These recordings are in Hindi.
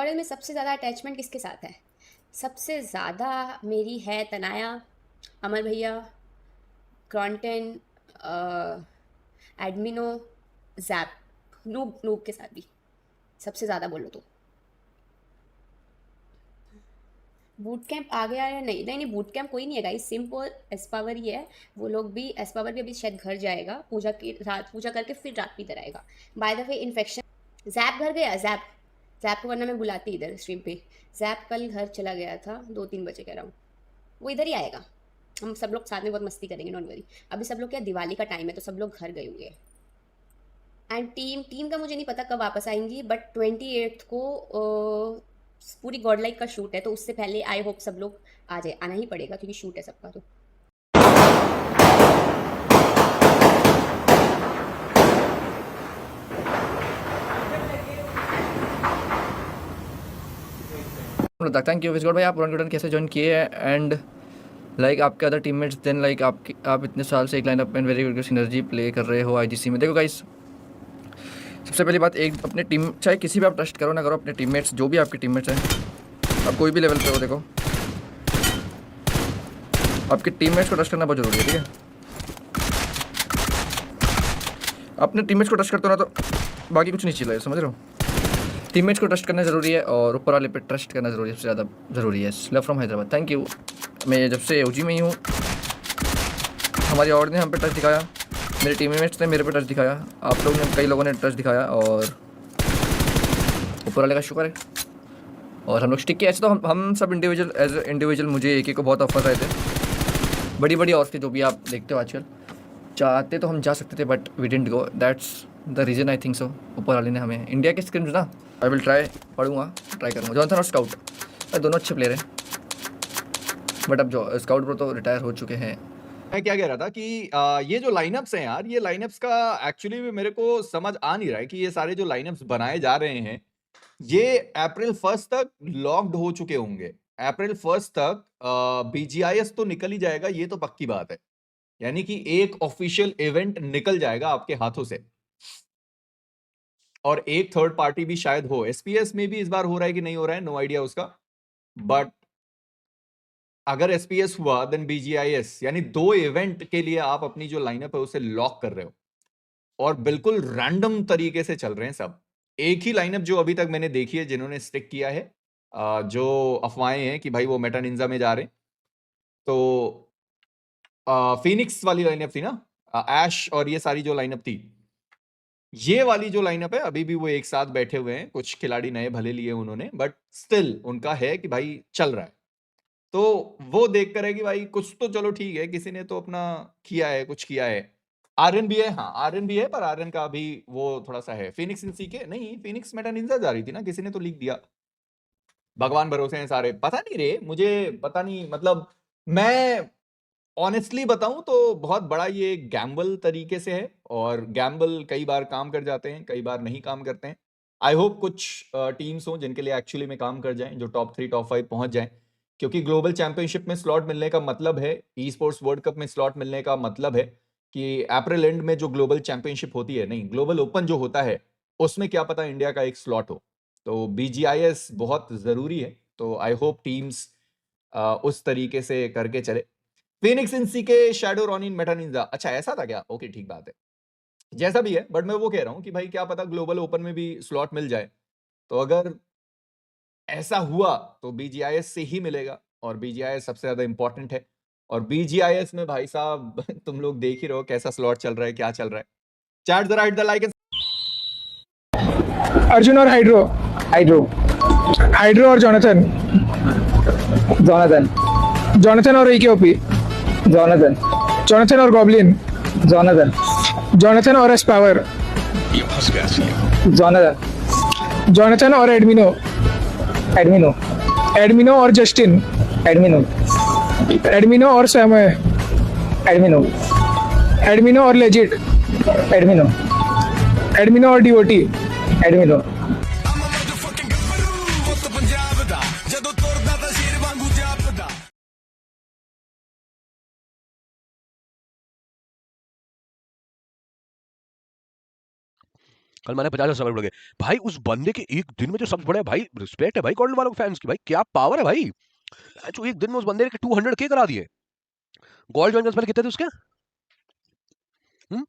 ओवरऑल में सबसे ज़्यादा अटैचमेंट किसके साथ है? सबसे ज़्यादा मेरी है तनाया, अमर भैया, क्रॉन्टन, एडमिनो, जैप, नूब नूब के साथ भी सबसे ज़्यादा बोलो तो। बूट कैंप आ गया या नहीं? नहीं नहीं, बूट कैंप कोई नहीं है गाइस, सिम्प और एस्पावर ही है। वो लोग भी, एस्पावर भी अभी शायद घर जाएगा, पूजा की रात पूजा करके फिर रात भी इधर आएगा। By the way infection, JAP घर गया, जैप जैप को वरना मैं बुलाती इधर स्ट्रीम पे। जैप कल घर चला गया था 2-3 बजे कह रहा हूँ, वो इधर ही आएगा। हम सब लोग साथ में बहुत मस्ती करेंगे, डोंट वरी। अभी सब लोग क्या, दिवाली का टाइम है तो सब लोग घर गए हुए हैं। एंड टीम टीम का मुझे नहीं पता कब वापस आएंगी, बट 28th को पूरी गॉड लाइक का शूट है, तो उससे पहले आई होप सब लोग आ जाए। आना ही पड़ेगा क्योंकि शूट है सबका। तो थैंक यू विजगॉड भाई, आप रन कैसे ज्वाइन किए हैं एंड लाइक आपके अदर टीममेट्स देन लाइक आप इतने साल से एक लाइनअप में वेरी गुड सिनर्जी प्ले कर रहे हो आईजीसी में। देखो गाइस, सबसे पहली बात, एक अपने टीम, चाहे किसी भी आप ट्रस्ट करो ना करो, अपने टीममेट्स जो भी आपके टीममेट्स हैं, आप कोई भी लेवल पे हो, देखो आपके टीममेट्स को ट्रस्ट करना बहुत जरूरी है, ठीक है। अपने टीममेट्स को ट्रस्ट करते हो ना तो बाकी कुछ नहीं चाहिए, समझ रहे हो। टीममेट्स को ट्रस्ट करना ज़रूरी है और ऊपर वाले पे ट्रस्ट करना ज़रूरी है, सबसे ज़्यादा ज़रूरी है। Love from Hyderabad, thank you. मैं जब से ओजी में ही हूँ, हमारी ऑर्ड ने हम पे ट्रस्ट दिखाया, मेरे टीममेट्स ने मेरे पे ट्रस्ट दिखाया, आप लोग ने, कई लोगों ने ट्रस्ट दिखाया और ऊपर वाले का शुक्र है और हम लोग स्टिक किए। ऐसे तो हम सब इंडिविजुअल, एज इंडिविजुअल मुझे एक को बहुत ऑफर आए थे, बड़ी बड़ी ऑफर थी जो भी आप देखते हो आजकल। चाहते तो हम जा सकते थे but we didn't go, that's the reason I think so. ऊपर वाले ने हमें इंडिया के स्क्रिम्स ना, आई विल ट्राई, पढ़ूंगा, ट्राई करूँगा। जॉनसन और स्काउट दोनों अच्छे प्लेयर हैं, बट अब जो स्काउट प्रो तो रिटायर हो चुके हैं। मैं क्या कह रहा था कि ये जो लाइनअप्स हैं यार, ये लाइनअप्स का एक्चुअली में मेरे को समझ आ नहीं रहा है कि ये सारे जो लाइनअप्स बनाए जा रहे हैं ये अप्रैल 1 तक लॉक्ड हो चुके होंगे। अप्रैल 1 तक बीजीआईएस तो निकल ही जाएगा, ये तो पक्की बात है। यानी कि एक ऑफिशियल इवेंट निकल जाएगा आपके हाथों से और एक थर्ड पार्टी भी शायद हो। एसपीएस में भी इस बार हो रहा है कि नहीं हो रहा है, नो आइडिया उसका, बट अगर एसपीएस हुआ देन बीजीआईएस, यानी 2 इवेंट के लिए आप अपनी जो लाइनअप है उसे लॉक कर रहे हो और बिल्कुल रैंडम तरीके से चल रहे हैं सब। एक ही लाइनअप जो अभी तक मैंने देखी है जिन्होंने स्टिक किया है, जो अफवाहें हैं कि भाई वो मेटा निंजा में जा रहे हैं, तो फिनिक्स वाली लाइनअप थी ना, ऐश और ये सारी जो लाइनअप थी, ये वाली जो लाइनअप है अभी भी वो एक साथ बैठे हुए हैं। कुछ खिलाड़ी नए भले लिए उन्होंने, बट स्टिल उनका है कि भाई चल रहा है। तो वो देखकर है कि भाई कुछ तो चलो ठीक है, किसी ने तो अपना किया है, कुछ किया है। आर्यन भी है, हाँ आर्यन भी है, पर आर्यन का अभी वो थोड़ा सा है। फिनिक्स इनसी के नहीं, फिनिक्स मेटा निंजा जा रही थी ना, किसी ने तो लीक दिया। भगवान भरोसे हैं सारे, पता नहीं रे, मुझे पता नहीं, मतलब मैं ऑनेस्टली बताऊं तो बहुत बड़ा ये गैम्बल तरीके से है और गैम्बल कई बार काम कर जाते हैं, कई बार नहीं काम करते हैं। आई होप कुछ टीम्स हो जिनके लिए एक्चुअली में काम कर जाएं, जो टॉप 3 टॉप 5 पहुंच जाएं, क्योंकि ग्लोबल चैंपियनशिप में स्लॉट मिलने का मतलब है, ई स्पोर्ट्स वर्ल्ड कप में स्लॉट मिलने का मतलब है कि अप्रैल एंड में जो ग्लोबल चैंपियनशिप होती है, नहीं ग्लोबल ओपन जो होता है, उसमें क्या पता इंडिया का एक स्लॉट हो। तो बीजीआईएस बहुत जरूरी है, तो आई होप टीम्स उस तरीके से करके चले। फिनिक्स इनसी के शैडो रॉनिन मेटा निंजा, अच्छा ऐसा था क्या? ओके ठीक बात है, जैसा भी है, बट मैं वो कह रहा हूं कि भाई क्या पता ग्लोबल ओपन में भी स्लॉट मिल जाए। तो अगर ऐसा हुआ तो बीजीआईएस से ही मिलेगा और बीजीआईएस सबसे ज्यादा इंपॉर्टेंट है। और बीजीआईएस में भाई साहब तुम लोग देख ही रहो कैसा स्लॉट चल रहा है, क्या चल रहा है। चैट जरा हिट द लाइक। अर्जुन और हाइड्रो, हाइड्रो, हाइड्रो और जॉनथन, जॉनथन, जॉनथन और एकेओपी, जॉनथन, जॉनथन और गॉब्लिन, जॉनथन, जॉनथन और एस्पावर, जॉनथन, जॉनथन और एडमिनो, एडमिनो, एडमिनो और जस्टिन, एडमिनो, एडमिनो और सैमय, एडमिनो, एडमिनो और लेजिट, एडमिनो, एडमिनो और डीओटी, एडमिनो। कल मैंने 50,000 सब्सक्राइबर बढ़ गए भाई। उस बंदे के एक दिन में जो सब्स बढ़े भाई, रिस्पेक्ट है भाई गोल्ड वालों फैंस की, भाई क्या पावर है भाई। जो एक दिन में उस बंदे के 200K करा दिए। गोल्ड ज्वाइन करने से पहले कितने थे उसके? हम्म?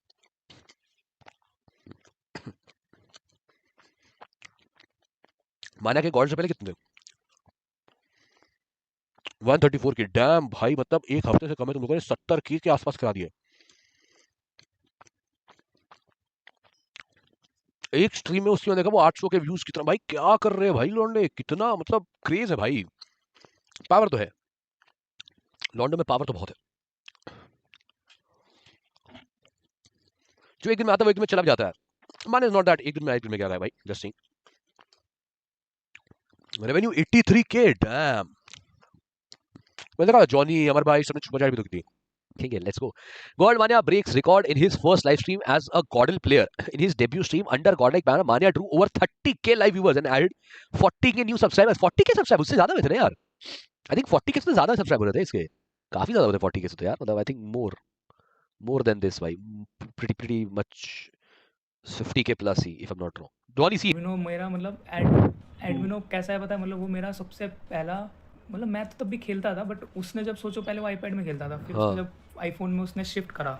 माना कि गोल्ड से पहले कितने थे? 134K। डैम भाई, मतलब एक हफ्ते से कम है, तुम लोगों ने 70K के आसपास करा दिए एक स्ट्रीम में। उसकी मैंने देखा वो 800 के व्यूज कितना, भाई क्या कर रहे हैं भाई लौंडे, कितना मतलब क्रेज है भाई। पावर तो है लौंडे में, पावर तो बहुत है। जो एक दिन में आता है वो एक दिन में चला भी जाता है। माने इज नॉट दैट एक दिन में क्या रहा है भाई, just sing. Revenue 83K। Dam. मैंने कहा जॉनी, अमर भाई सबने सुपर चैट भी तो की थी। ठीक है, let's go. God Mania breaks record in his first live stream as a GodL player. In his debut stream under Godlike banner, Mania drew over 30K live viewers and added 40K new subscribers. 40K subscribers उससे ज्यादा हुए थे ना यार। आई थिंक 40K से ज्यादा सब्सक्राइबर होते हैं इसके, काफी ज्यादा होते हैं 40K से तो यार। मतलब I think more than this भाई, pretty much 50K प्लस ही, if I am not wrong. Johnny सी एडमिनो मेरा मतलब एडमिनो कैसा है पता है, मतलब वो मेरा सबसे पहला, मतलब मैं तो तब भी खेलता था, बट उसने जब सोचो पहले वो आईपैड में खेलता था, फिर हाँ। उसने जब आईफोन में उसने शिफ्ट करा,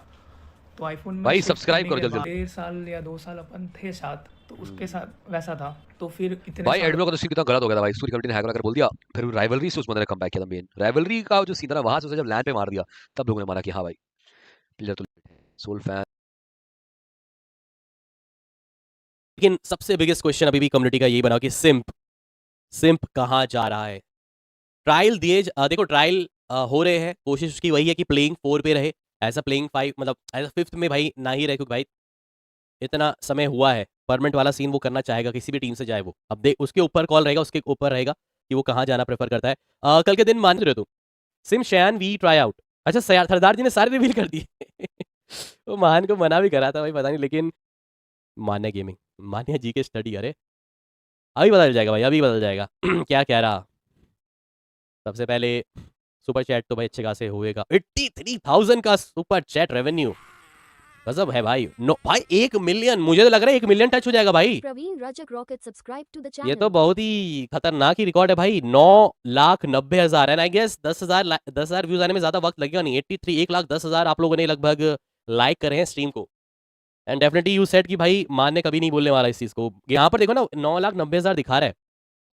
तो आईफोन में भाई shift सब्सक्राइब करने करो के जल्दी बाद 1.5 साल या 2 साल अपन थे साथ, तो उसके साथ वैसा था। तो फिर इतने भाई साल एडमिनो का तो सीन कितना गलत हो गया था भाई, सूर्य कमिटी ने हैक कर बोल दिया, फिर राइवलरी से उस बंदे ने कमबैक किया था। मेन राइवलरी का जो सीन था ना, वहां से उसे जब लैंड पे मार दिया, तब लोगों ने माना कि हाँ भाई प्लेयर तो सोल फैन। लेकिन सबसे बिगेस्ट क्वेश्चन अभी भी कम्युनिटी का यही बना कि सिम्प कहाँ जा रहा है। ट्रायल दिए देखो ट्रायल हो रहे हैं, कोशिश उसकी वही है कि प्लेइंग 4 पे रहे, ऐसा प्लेइंग 5 मतलब ऐसा 5th में भाई ना ही रहे, क्योंकि भाई इतना समय हुआ है, परमानेंट वाला सीन वो करना चाहेगा किसी भी टीम से जाए वो। अब देख उसके ऊपर कॉल रहेगा, उसके ऊपर रहेगा कि वो कहाँ जाना प्रेफर करता है। कल के दिन मान रहे हो तुम सिम शैन वी ट्राई आउट। अच्छा सरदार जी ने सारे रिवील कर दिए वो महान को मना भी करा था भाई, पता नहीं, लेकिन मान्या गेमिंग, मान्या जी के स्टडी, अरे अभी बदल जाएगा भाई, अभी बदल जाएगा क्या कह रहा। सबसे पहले सुपर चैट तो भाई अच्छे खासे होएगा, 83,000 का सुपर चैट रेवेन्यू, गजब है भाई। नो भाई 1 मिलियन, मुझे तो लग रहा है 1 मिलियन टच हो जाएगा भाई। Praveen Rajak Rocket subscribe to the ये चैनल। तो बहुत ही खतरनाक ही रिकॉर्ड है भाई। 9,90,000 एंड आई गेस 10,000 व्यूज आने में ज्यादा वक्त लगेगा नहीं। 83 1,10,000 आप लोगों ने लगभग लाइक करे हैं स्ट्रीम को, एंड डेफिनेटली यू सेड कि भाई मान ने कभी नहीं बोलने वाला इस चीज को। यहाँ पर देखो ना 9,90,000 दिखा रहा है,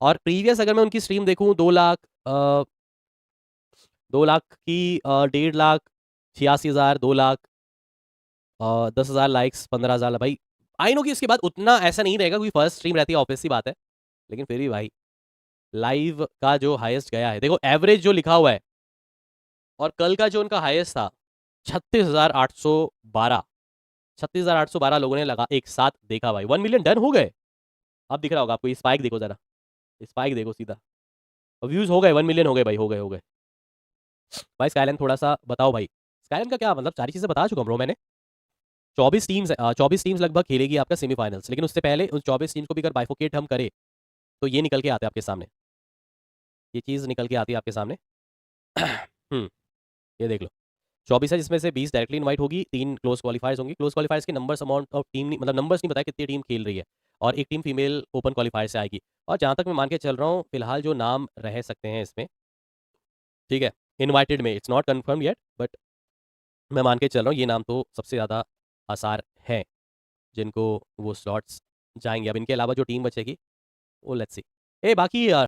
और प्रीवियस अगर मैं उनकी स्ट्रीम देखूं 2 लाख 2 लाख की 1.5 लाख 86,000, 2 लाख 10,000 लाइक्स, 15,000 भाई। आई नो कि इसके बाद उतना ऐसा नहीं रहेगा क्योंकि फर्स्ट स्ट्रीम रहती है, ऑब्वियस सी बात है, लेकिन फिर भी भाई लाइव का जो हाईएस्ट गया है, देखो एवरेज जो लिखा हुआ है, और कल का जो उनका हाईएस्ट था 36,812 36,812 लोगों ने लगा एक साथ देखा भाई। 1 मिलियन डन हो गए। अब दिख रहा होगा आपको, ये स्पाइक देखो जरा, स्पाइक देखो सीधा, व्यूज हो गए 1 मिलियन हो गए भाई, हो गए भाई। स्काईलाइन थोड़ा सा बताओ भाई, स्काईलाइन का क्या मतलब, सारी चीजें बता चुका हूं ब्रो मैंने। 24 टीम्स लगभग खेलेगी आपका सेमीफाइनल्स, लेकिन उससे पहले उन 24 टीम्स को भी अगर बाइफोकेट हम करें तो ये निकल के आते हैं आपके सामने, ये चीज़ निकल के आती है आपके सामने ये देख लो 24 है, जिसमें से 20 डायरेक्टली इनवाइट होगी, 3 क्लोज क्वालिफायर्स होंगी। क्लोज क्वालिफायर्स के नंबर्स अमाउंट ऑफ टीम मतलब नंबर्स नहीं बताया कितनी टीम खेल रही है, और एक टीम फीमेल ओपन क्वालिफायर से आएगी। और जहाँ तक मैं मान के चल रहा हूँ फिलहाल जो नाम रह सकते हैं इसमें, ठीक है, इन्वाइटेड में, it's not confirm yet, but मैं मान के चल रहा हूँ ये नाम तो सबसे ज़्यादा आसार हैं जिनको वो स्लॉट्स जाएंगे। अब इनके अलावा जो टीम बचेगी वो लेट्स सी। बाकी